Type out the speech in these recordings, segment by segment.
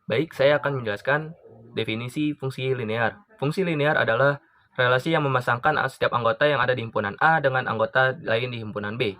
Baik, saya akan menjelaskan definisi fungsi linear. Fungsi linear adalah relasi yang memasangkan setiap anggota yang ada di himpunan A dengan anggota lain di himpunan B.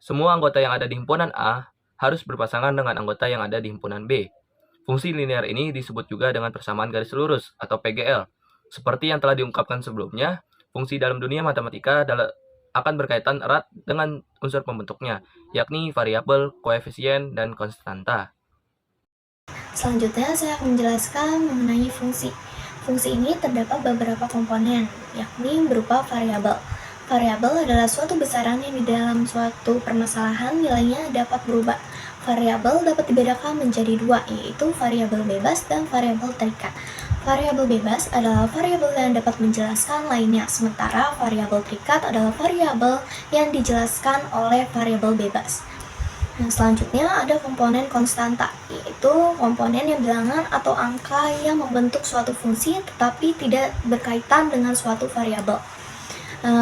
Semua anggota yang ada di himpunan A harus berpasangan dengan anggota yang ada di himpunan B. Fungsi linear ini disebut juga dengan persamaan garis lurus atau PGL. Seperti yang telah diungkapkan sebelumnya, fungsi dalam dunia matematika akan berkaitan erat dengan unsur pembentuknya, yakni variabel, koefisien, dan konstanta. Selanjutnya, saya akan menjelaskan mengenai fungsi. Fungsi ini terdapat beberapa komponen, yakni berupa variabel. Variabel adalah suatu besaran yang di dalam suatu permasalahan nilainya dapat berubah. Variabel dapat dibedakan menjadi dua, yaitu variabel bebas dan variabel terikat. Variabel bebas adalah variabel yang dapat menjelaskan lainnya, sementara variabel terikat adalah variabel yang dijelaskan oleh variabel bebas. Nah, selanjutnya ada komponen konstanta, yaitu komponen yang bilangan atau angka yang membentuk suatu fungsi tetapi tidak berkaitan dengan suatu variabel.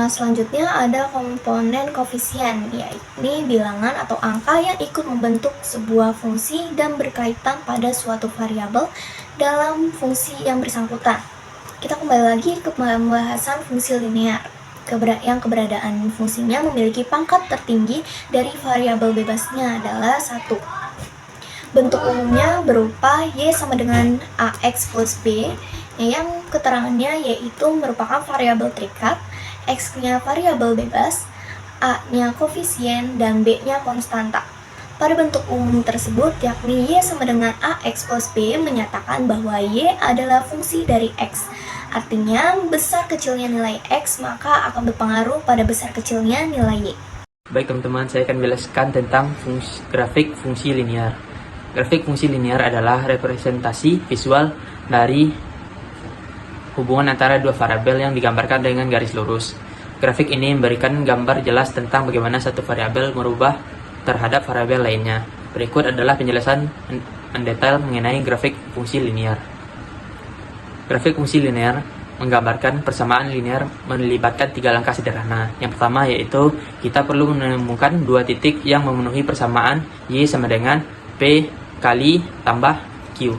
Selanjutnya ada komponen koefisien, yaitu bilangan atau angka yang ikut membentuk sebuah fungsi dan berkaitan pada suatu variabel dalam fungsi yang bersangkutan. Kita kembali lagi ke pembahasan fungsi linear. Yang keberadaan fungsinya memiliki pangkat tertinggi dari variabel bebasnya adalah 1. Bentuk umumnya berupa Y sama dengan AX plus B, yang keterangannya yaitu merupakan variabel terikat, X-nya variabel bebas, A-nya koefisien, dan B-nya konstanta. Pada bentuk umum tersebut, yakni Y sama dengan AX plus B menyatakan bahwa Y adalah fungsi dari X. Artinya, besar kecilnya nilai X maka akan berpengaruh pada besar kecilnya nilai Y. Baik teman-teman, saya akan menjelaskan tentang grafik fungsi linear. Grafik fungsi linear adalah representasi visual dari hubungan antara dua variabel yang digambarkan dengan garis lurus. Grafik ini memberikan gambar jelas tentang bagaimana satu variabel merubah terhadap variabel lainnya. Berikut adalah penjelasan mendetail mengenai grafik fungsi linear. Grafik fungsi linear menggambarkan persamaan linear melibatkan 3 langkah sederhana. Yang pertama yaitu kita perlu menemukan dua titik yang memenuhi persamaan Y sama dengan P kali tambah Q.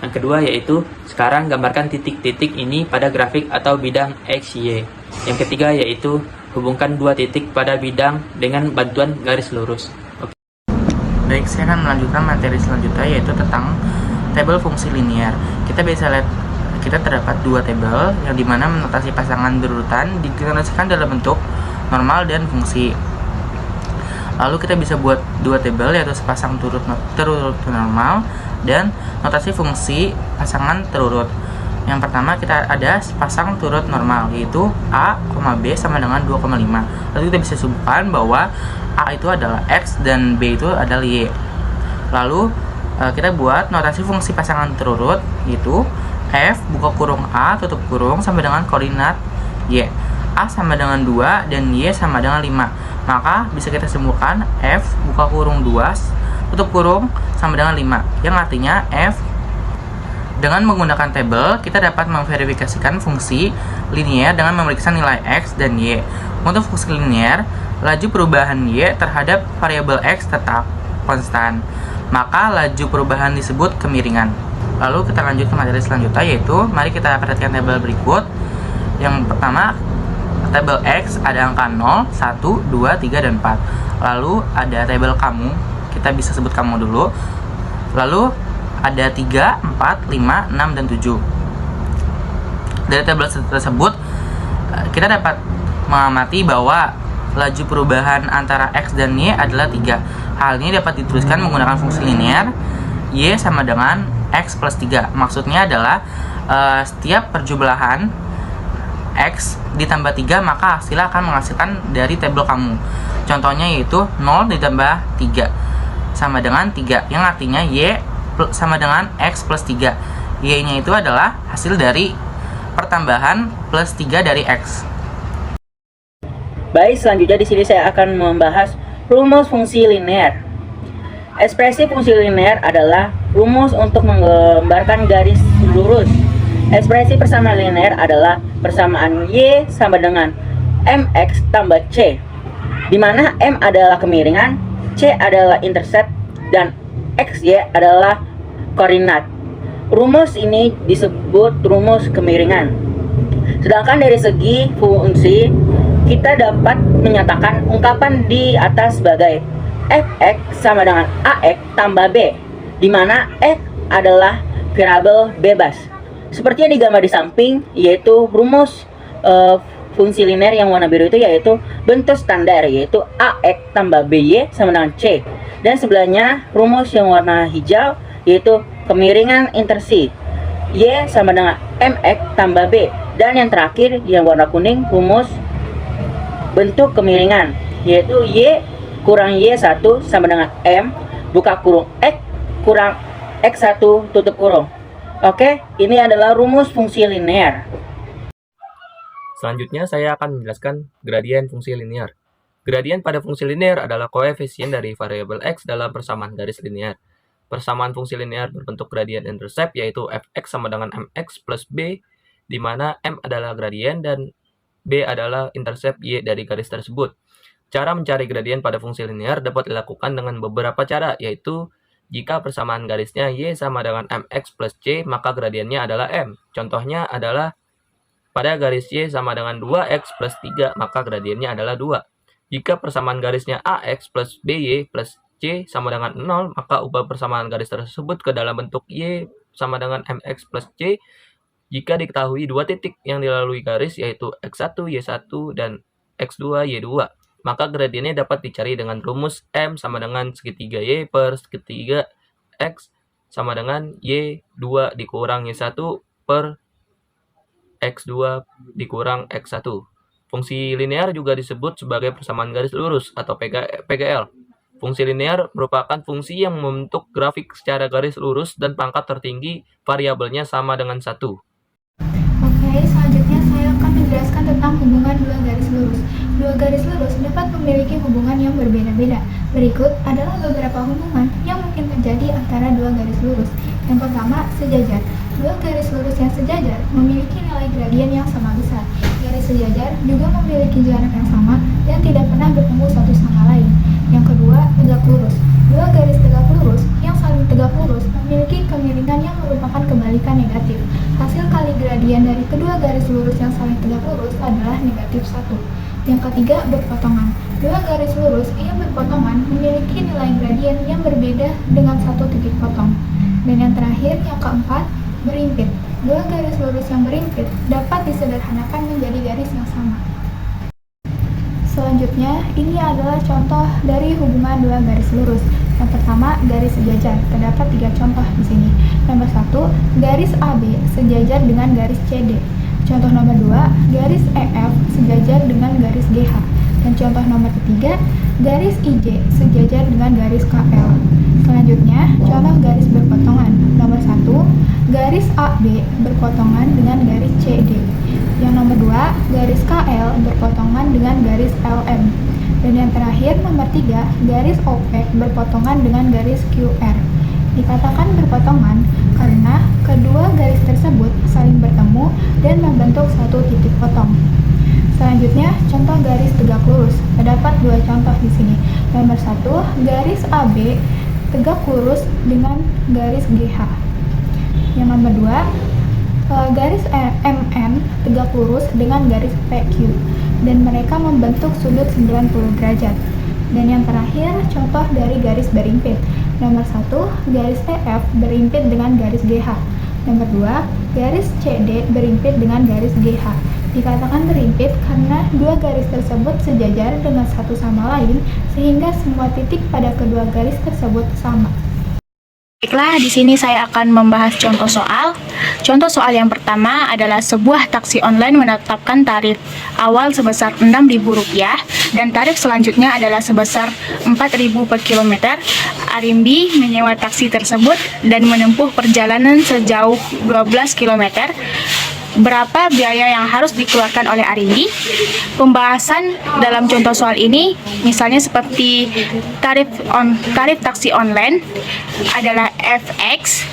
Yang kedua yaitu sekarang gambarkan titik-titik ini pada grafik atau bidang X, Y. Yang ketiga yaitu hubungkan dua titik pada bidang dengan bantuan garis lurus. Oke. Baik, saya akan melanjutkan materi selanjutnya yaitu tentang tabel fungsi linear. Kita bisa lihat kita terdapat dua tabel yang dimana notasi pasangan berurutan dinotasikan dalam bentuk normal dan fungsi. Lalu kita bisa buat dua tabel yaitu sepasang turut normal dan notasi fungsi pasangan terurut. Yang pertama kita ada sepasang turut normal yaitu A, B sama dengan 2,5. Lalu kita bisa sebutkan bahwa A itu adalah X dan B itu adalah Y. Lalu kita buat notasi fungsi pasangan terurut yaitu F buka kurung A tutup kurung sama dengan koordinat Y. A sama dengan 2 dan Y sama dengan 5. Maka bisa kita simpulkan F buka kurung 2 tutup kurung sama dengan 5. Yang artinya F dengan menggunakan tabel kita dapat memverifikasikan fungsi linear dengan memeriksa nilai X dan Y. Untuk fungsi linear, laju perubahan Y terhadap variabel X tetap konstan. Maka laju perubahan disebut kemiringan. Lalu kita lanjut ke materi selanjutnya yaitu mari kita perhatikan tabel berikut. Yang pertama, tabel X ada angka 0, 1, 2, 3, dan 4. Lalu ada tabel kamu, kita bisa sebut kamu dulu. Lalu ada 3, 4, 5, 6, dan 7. Dari tabel tersebut kita dapat mengamati bahwa laju perubahan antara X dan Y adalah 3. Hal ini dapat dituliskan menggunakan fungsi linear Y sama dengan X plus 3. Maksudnya adalah setiap perjumlahan X ditambah 3 maka hasilnya akan menghasilkan dari tabel kamu. Contohnya yaitu 0 ditambah 3 sama dengan 3, yang artinya Y sama dengan X plus 3. Y nya itu adalah hasil dari pertambahan plus 3 dari X. Baik, selanjutnya di sini saya akan membahas rumus fungsi linear. Ekspresi fungsi linear adalah rumus untuk menggambarkan garis lurus. Ekspresi persamaan linear adalah persamaan Y sama dengan MX tambah C, di mana M adalah kemiringan, C adalah intercept, dan XY adalah koordinat. Rumus ini disebut rumus kemiringan. Sedangkan dari segi fungsi, kita dapat menyatakan ungkapan di atas sebagai fx sama dengan ax tambah b, di mana x adalah variabel bebas. Seperti yang digambar di samping, yaitu rumus fungsi linear yang warna biru itu yaitu bentuk standar, yaitu ax tambah by sama dengan c. Dan sebelahnya rumus yang warna hijau yaitu kemiringan intersi, y sama dengan mx tambah b. Dan yang terakhir yang warna kuning rumus bentuk kemiringan, yaitu y kurang y1 sama dengan m buka kurung x kurang x1 tutup kurung. Oke, ini adalah rumus fungsi linear. Selanjutnya saya akan menjelaskan gradien fungsi linear. Gradien pada fungsi linear adalah koefisien dari variabel x dalam persamaan garis linear. Persamaan fungsi linear berbentuk gradien intercept, yaitu fx sama dengan mx plus b, di mana m adalah gradien dan b adalah intercept y dari garis tersebut. Cara mencari gradien pada fungsi linear dapat dilakukan dengan beberapa cara, yaitu jika persamaan garisnya y sama dengan mx plus c, maka gradiennya adalah m. Contohnya adalah pada garis y sama dengan 2x plus 3, maka gradiennya adalah 2. Jika persamaan garisnya ax plus by plus c sama dengan 0, maka ubah persamaan garis tersebut ke dalam bentuk y sama dengan mx plus c jika diketahui dua titik yang dilalui garis, yaitu x1 y1 dan x2 y2. Maka gradiennya dapat dicari dengan rumus m sama dengan segitiga y per segitiga x sama dengan y2 dikurang y1 per x2 dikurang x1. Fungsi linear juga disebut sebagai persamaan garis lurus atau PGL. Fungsi linear merupakan fungsi yang membentuk grafik secara garis lurus dan pangkat tertinggi variabelnya sama dengan 1. Oke, selanjutnya saya akan menjelaskan tentang hubungan dua garis lurus. Dua garis lurus dapat memiliki hubungan yang berbeda-beda. Berikut adalah beberapa hubungan yang mungkin terjadi antara dua garis lurus. Yang pertama, sejajar. Dua garis lurus yang sejajar memiliki nilai gradien yang sama besar. Garis sejajar juga memiliki jarak yang sama dan tidak pernah bertemu satu sama lain. Yang kedua, tegak lurus. Dua garis tegak lurus yang saling tegak lurus memiliki kemiringan yang merupakan kebalikan negatif. Hasil kali gradien dari kedua garis lurus yang saling tegak lurus adalah negatif 1. Yang ketiga, berpotongan. Dua garis lurus yang berpotongan memiliki nilai gradien yang berbeda dengan satu titik potong. Dan yang terakhir, yang keempat, berimpit. Dua garis lurus yang berimpit dapat disederhanakan menjadi garis yang sama. Selanjutnya, ini adalah contoh dari hubungan dua garis lurus. Yang pertama, garis sejajar. Terdapat 3 contoh di sini. Nomor 1, garis AB sejajar dengan garis CD. Contoh nomor 2, garis EF sejajar dengan garis GH. Dan contoh nomor ketiga, garis IJ sejajar dengan garis KL. Selanjutnya, contoh garis berpotongan. Nomor 1, garis AB berpotongan dengan garis CD. Yang nomor 2, garis KL berpotongan dengan garis LM. Dan yang terakhir, nomor 3, garis OP berpotongan dengan garis QR. Dikatakan berpotongan karena kedua garis tersebut saling bertemu dan membentuk satu titik potong. Selanjutnya, contoh garis tegak lurus. Terdapat 2 contoh di sini. Nomor 1, garis AB tegak lurus dengan garis GH. Yang nomor 2, garis MN tegak lurus dengan garis PQ. Dan mereka membentuk sudut 90 derajat. Dan yang terakhir, contoh dari garis berimpit. Nomor 1, garis EF berimpit dengan garis GH. Nomor 2, garis CD berimpit dengan garis GH. Dikatakan berimpit karena dua garis tersebut sejajar dengan satu sama lain sehingga semua titik pada kedua garis tersebut sama. Baiklah, di sini saya akan membahas contoh soal. Contoh soal yang pertama adalah sebuah taksi online menetapkan tarif awal sebesar Rp6.000 dan tarif selanjutnya adalah sebesar Rp4.000 per kilometer. Arimbi menyewa taksi tersebut dan menempuh perjalanan sejauh 12 km. Berapa biaya yang harus dikeluarkan oleh Arimbi? Pembahasan dalam contoh soal ini misalnya seperti tarif taksi online adalah Fx,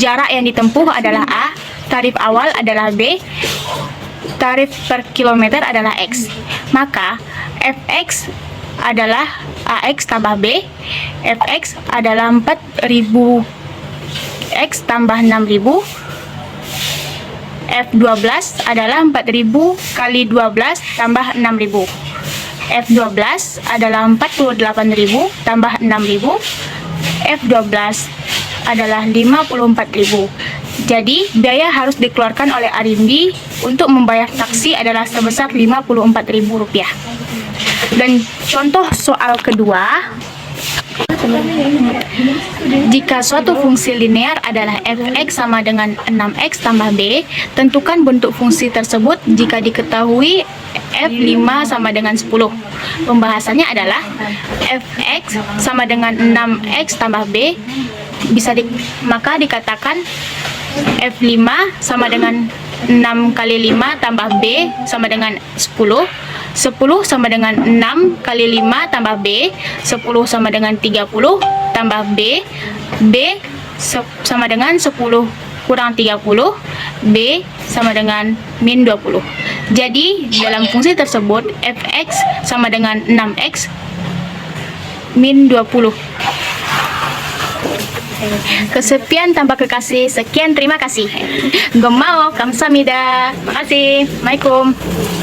jarak yang ditempuh adalah A, tarif awal adalah B, tarif per kilometer adalah X. Maka Fx adalah AX tambah B, Fx adalah fx tambah 6000. F12 adalah 4000 kali 12 tambah 6000. F12 adalah 48.000 tambah 6.000. F12 adalah 54.000. Jadi, biaya harus dikeluarkan oleh Arimbi untuk membayar taksi adalah sebesar Rp54.000. Dan contoh soal kedua, jika suatu fungsi linear adalah fx sama dengan 6x tambah b, tentukan bentuk fungsi tersebut jika diketahui f5 sama dengan 10. Pembahasannya adalah fx sama dengan 6x tambah b, maka dikatakan f5 sama dengan 6 kali 5 tambah b sama dengan 10. 10 sama dengan 6 kali 5 tambah B, 10 sama dengan 30 tambah B, B sama dengan 10 kurang 30, B sama dengan min 20. Jadi, dalam fungsi tersebut, fx sama dengan 6x min 20. Kesepian tanpa kekasih, sekian terima kasih. Gomao, kamsahamnida. Terima kasih. Assalamualaikum.